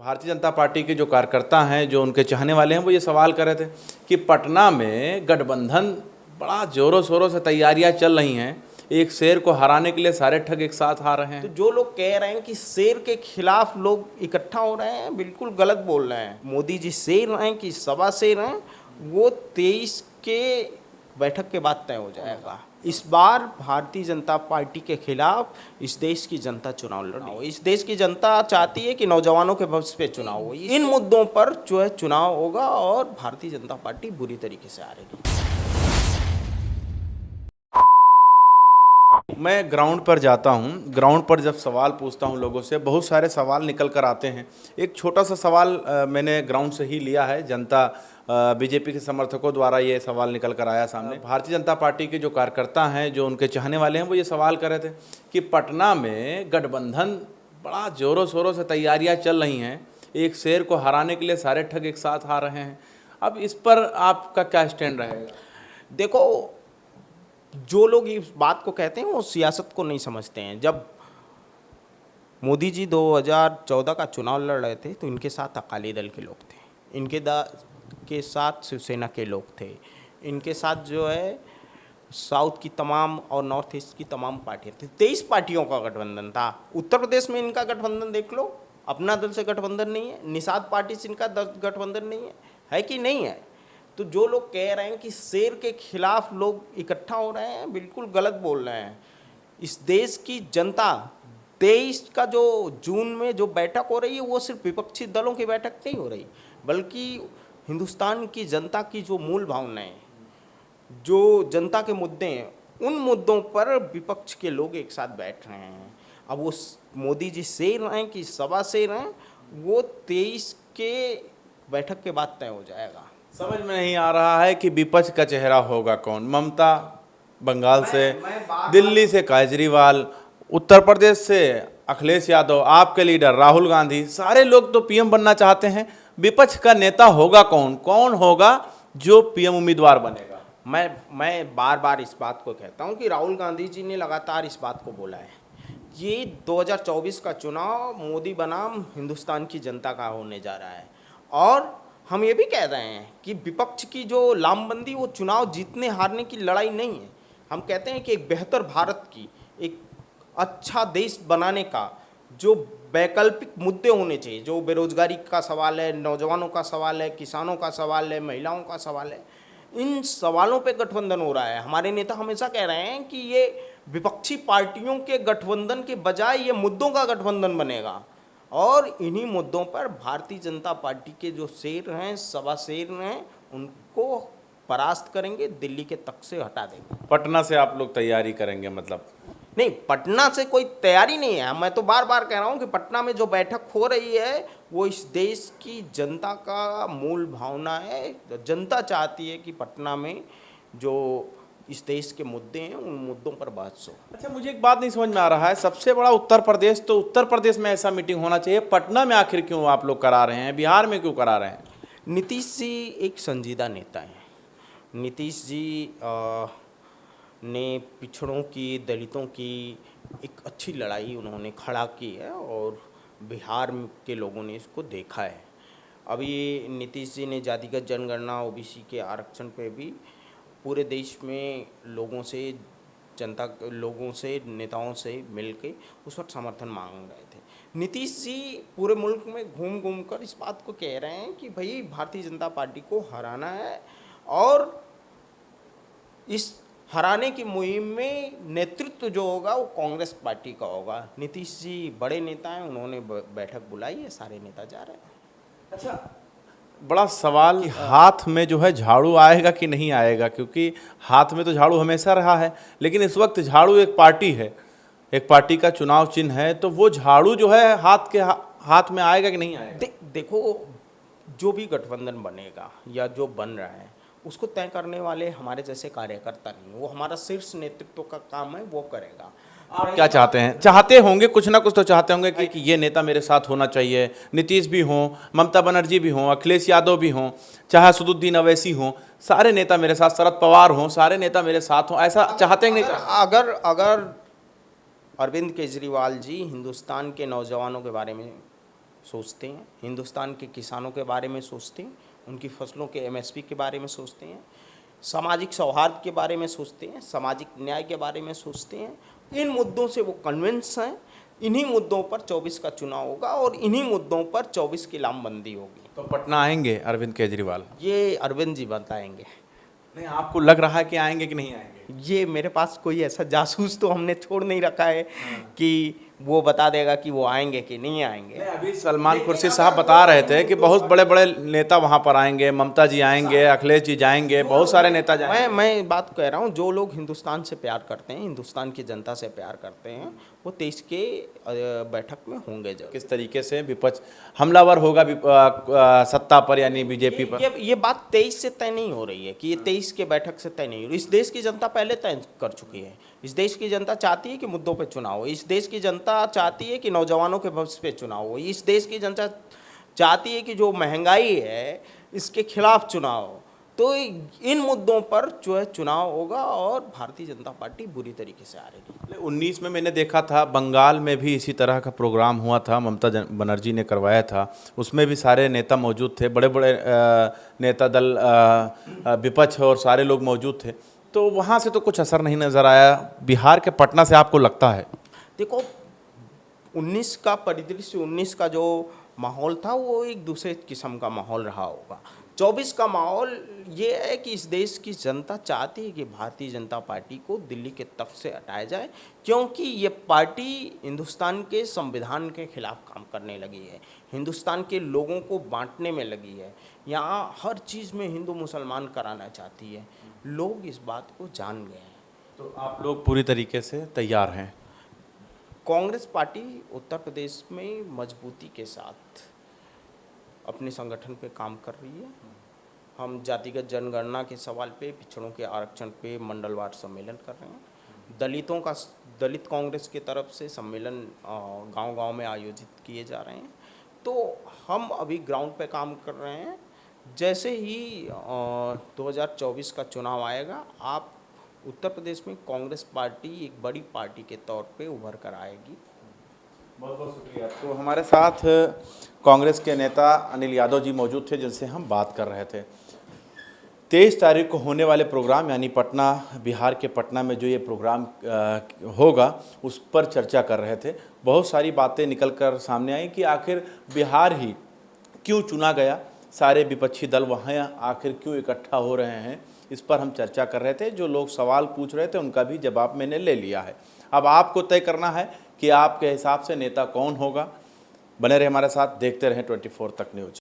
Bharatiya Janata party के जो कार्यकर्ता हैं, जो उनके चाहने वाले हैं, वो ये सवाल कर रहे थे कि पटना में गठबंधन बड़ा जोरों शोरों से तैयारियां चल रही हैं, एक शेर को हराने के लिए सारे ठग एक साथ आ रहे हैं। तो जो लोग कह रहे हैं कि शेर के खिलाफ लोग इकट्ठा हो रहे हैं, बिल्कुल गलत बोल रहे हैं। मोदी जी शेर हैं कि सवा शेर हैं, वो 23 के बैठक के बाद तय हो जाएगा। इस बार भारतीय जनता पार्टी के खिलाफ इस देश की जनता चुनाव लड़ी। इस देश की जनता चाहती है कि नौजवानों के भविष्य पे चुनाव हो। इन मुद्दों पर जो है चुनाव होगा और भारतीय जनता पार्टी बुरी तरीके से हारेगी। मैं ग्राउंड पर जाता हूं, ग्राउंड पर जब सवाल पूछता हूं लोगों से, बहुत सारे सवाल निकल कर आते हैं। एक छोटा सा सवाल मैंने ग्राउंड से ही लिया है, जनता बीजेपी के समर्थकों द्वारा ये सवाल निकल कर आया सामने। भारतीय जनता पार्टी के जो कार्यकर्ता हैं, जो उनके चाहने वाले हैं, वो ये सवाल कर रहे थे कि पटना में गठबंधन बड़ा जोरों शोरों से तैयारियाँ चल रही हैं, एक शेर को हराने के लिए सारे ठग एक साथ आ रहे हैं। अब इस पर आपका क्या स्टैंड रहेगा? देखो, जो लोग इस बात को कहते हैं वो सियासत को नहीं समझते हैं। जब मोदी जी 2014 का चुनाव लड़ रहे थे तो इनके साथ अकाली दल के लोग थे, के साथ शिवसेना के लोग थे, इनके साथ जो है साउथ की तमाम और नॉर्थ ईस्ट की तमाम पार्टियाँ थी। 23 पार्टियों का गठबंधन था। उत्तर प्रदेश में इनका गठबंधन देख लो, अपना दल से गठबंधन नहीं है, निषाद पार्टी से इनका गठबंधन नहीं है कि नहीं है? तो जो लोग कह रहे हैं कि शेर के खिलाफ लोग इकट्ठा हो रहे हैं, बिल्कुल गलत बोल रहे हैं। इस देश की जनता 23 का जो जून में जो बैठक हो रही है, वो सिर्फ विपक्षी दलों की बैठक नहीं हो रही, बल्कि हिंदुस्तान की जनता की जो मूल भावनाएं, जो जनता के मुद्दे हैं, उन मुद्दों पर विपक्ष के लोग एक साथ बैठ रहे हैं। अब वो मोदी जी शेर हैं कि सवा शेर हैं, वो 23 के बैठक के बाद तय हो जाएगा। समझ में नहीं आ रहा है कि विपक्ष का चेहरा होगा कौन। ममता बंगाल से, दिल्ली से केजरीवाल, उत्तर प्रदेश से अखिलेश यादव, आपके लीडर राहुल गांधी, सारे लोग तो पीएम बनना चाहते हैं। विपक्ष का नेता होगा कौन? कौन होगा जो पीएम उम्मीदवार बनेगा? मैं बार बार इस बात को कहता हूं कि राहुल गांधी जी ने लगातार इस बात को बोला है। ये 2024 का चुनाव मोदी बनाम हिंदुस्तान की जनता का होने जा रहा है। और हम ये भी कह रहे हैं कि विपक्ष की जो लामबंदी वो चुनाव जीतने हारने की लड़ाई नहीं है। हम कहते हैं कि एक बेहतर भारत की, एक अच्छा देश बनाने का जो वैकल्पिक मुद्दे होने चाहिए, जो बेरोजगारी का सवाल है, नौजवानों का सवाल है, किसानों का सवाल है, महिलाओं का सवाल है, इन सवालों पे गठबंधन हो रहा है। हमारे नेता हमेशा कह रहे हैं कि ये विपक्षी पार्टियों के गठबंधन के बजाय ये मुद्दों का गठबंधन बनेगा, और इन्हीं मुद्दों पर भारतीय जनता पार्टी के जो शेर हैं, सवा शेर हैं, उनको परास्त करेंगे, दिल्ली के तख्त से हटा देंगे। पटना से आप लोग तैयारी करेंगे? मतलब नहीं, पटना से कोई तैयारी नहीं है। मैं तो बार बार कह रहा हूँ कि पटना में जो बैठक हो रही है वो इस देश की जनता का मूल भावना है। जनता चाहती है कि पटना में जो इस देश के मुद्दे हैं, उन मुद्दों पर बहस हो। अच्छा, मुझे एक बात नहीं समझ में आ रहा है, सबसे बड़ा उत्तर प्रदेश, तो उत्तर प्रदेश में ऐसा मीटिंग होना चाहिए, पटना में आखिर क्यों आप लोग करा रहे हैं? बिहार में क्यों करा रहे हैं? नीतीश जी एक संजीदा नेता हैं। नीतीश जी ने पिछड़ों की, दलितों की एक अच्छी लड़ाई उन्होंने खड़ा की है, और बिहार के लोगों ने इसको देखा है। अभी नीतीश जी ने जातिगत जनगणना, ओबीसी के आरक्षण पे भी पूरे देश में लोगों से, नेताओं से मिल के उस वक्त समर्थन मांग रहे थे। नीतीश जी पूरे मुल्क में घूम घूम कर इस बात को कह रहे हैं कि भाई भारतीय जनता पार्टी को हराना है, और इस हराने की मुहिम में नेतृत्व जो होगा वो कांग्रेस पार्टी का होगा। नीतीश जी बड़े नेता हैं, उन्होंने बैठक बुलाई है, सारे नेता जा रहे हैं। अच्छा, बड़ा सवाल कि हाथ में जो है झाड़ू आएगा कि नहीं आएगा, क्योंकि हाथ में तो झाड़ू हमेशा रहा है, लेकिन इस वक्त झाड़ू एक पार्टी है, एक पार्टी का चुनाव चिन्ह है, तो वो झाड़ू जो है हाथ में आएगा कि नहीं आएगा? देखो, जो भी गठबंधन बनेगा या जो बन रहा है, उसको तय करने वाले हमारे जैसे कार्यकर्ता नहीं, वो हमारा शीर्ष नेतृत्व का काम है, वो करेगा। आप क्या चाहते हैं? चाहते होंगे, कुछ ना कुछ तो चाहते होंगे कि ये नेता मेरे साथ होना चाहिए, नीतीश भी हों, ममता बनर्जी भी हों, अखिलेश यादव भी हों, चाहे असदुद्दीन अवैसी हों, सारे नेता मेरे साथ, शरद पवार हों, सारे नेता मेरे साथ हों, ऐसा चाहते हैं नहीं? अगर अरविंद केजरीवाल जी हिंदुस्तान के नौजवानों के बारे में सोचते हैं, हिंदुस्तान के किसानों के बारे में सोचते हैं, उनकी फसलों के एमएसपी के बारे में सोचते हैं, सामाजिक सौहार्द के बारे में सोचते हैं, सामाजिक न्याय के बारे में सोचते हैं। इन मुद्दों से वो कन्विंस हैं। इन्हीं मुद्दों पर 24 का चुनाव होगा और इन्हीं मुद्दों पर 24 की लामबंदी होगी। तो पटना आएंगे अरविंद केजरीवाल? ये अरविंद जी बताएंगे। नहीं, आपको लग रहा है कि आएंगे कि नहीं आएंगे? ये मेरे पास कोई ऐसा जासूस तो हमने छोड़ नहीं रखा है कि वो बता देगा कि वो आएंगे कि नहीं आएंगे। नहीं, अभी सलमान खुर्शीद साहब बता रहे थे कि बहुत बड़े बड़े नेता वहां पर आएंगे, ममता जी आएंगे, अखिलेश जी जाएंगे, बहुत सारे नेता जाएंगे। मैं बात कह रहा हूँ, जो लोग हिंदुस्तान से प्यार करते हैं, हिंदुस्तान की जनता से प्यार करते हैं, वो 23 के बैठक में होंगे जरूर। किस तरीके से विपक्ष हमलावर होगा सत्ता पर, यानी बीजेपी पर? ये बात 23 से तय नहीं हो रही है कि ये 23 के बैठक से तय नहीं हो रही। इस देश की जनता पहले तय कर चुकी है। इस देश की जनता चाहती है कि मुद्दों पे चुनाव हो। इस देश की जनता चाहती है कि नौजवानों के भविष्य पे चुनाव हो। इस देश की जनता चाहती है कि जो महंगाई है इसके खिलाफ चुनाव हो। तो इन मुद्दों पर जो है चुनाव होगा और भारतीय जनता पार्टी बुरी तरीके से हारेगी। 19 में मैंने देखा था बंगाल में भी इसी तरह का प्रोग्राम हुआ था, ममता बनर्जी ने करवाया था। उसमें भी सारे नेता मौजूद थे, बड़े बड़े नेता दल विपक्ष और सारे लोग मौजूद थे। तो वहाँ से तो कुछ असर नहीं नज़र आया। बिहार के पटना से आपको लगता है? देखो, 19 का परिदृश्य, 19 का जो माहौल था वो एक दूसरे किस्म का माहौल रहा होगा। 24 का माहौल ये है कि इस देश की जनता चाहती है कि भारतीय जनता पार्टी को दिल्ली के तख्त से हटाया जाए, क्योंकि ये पार्टी हिंदुस्तान के संविधान के खिलाफ काम करने लगी है, हिंदुस्तान के लोगों को बांटने में लगी है, यहाँ हर चीज़ में हिंदू मुसलमान कराना चाहती है। लोग इस बात को जान गए हैं। तो आप लोग पूरी तरीके से तैयार हैं? कांग्रेस पार्टी उत्तर प्रदेश में मजबूती के साथ अपने संगठन पे काम कर रही है। हम जातिगत जनगणना के सवाल पे, पिछड़ों के आरक्षण पे मंडलवार सम्मेलन कर रहे हैं। दलित कांग्रेस की तरफ से सम्मेलन गांव-गांव में आयोजित किए जा रहे हैं। तो हम अभी ग्राउंड पे काम कर रहे हैं। जैसे ही 2024 का चुनाव आएगा, आप उत्तर प्रदेश में कांग्रेस पार्टी एक बड़ी पार्टी के तौर पे उभर कर आएगी। बहुत बहुत शुक्रिया। तो हमारे साथ कांग्रेस के नेता अनिल यादव जी मौजूद थे, जिनसे हम बात कर रहे थे। 23 तारीख को होने वाले प्रोग्राम, यानी पटना, बिहार के पटना में जो ये प्रोग्राम होगा, उस पर चर्चा कर रहे थे। बहुत सारी बातें निकल कर सामने आई कि आखिर बिहार ही क्यों चुना गया, सारे विपक्षी दल वहाँ आखिर क्यों इकट्ठा हो रहे हैं, इस पर हम चर्चा कर रहे थे। जो लोग सवाल पूछ रहे थे उनका भी जवाब मैंने ले लिया है। अब आपको तय करना है कि आपके हिसाब से नेता कौन होगा। बने रहे हमारे साथ, देखते रहें 24 तक न्यूज़।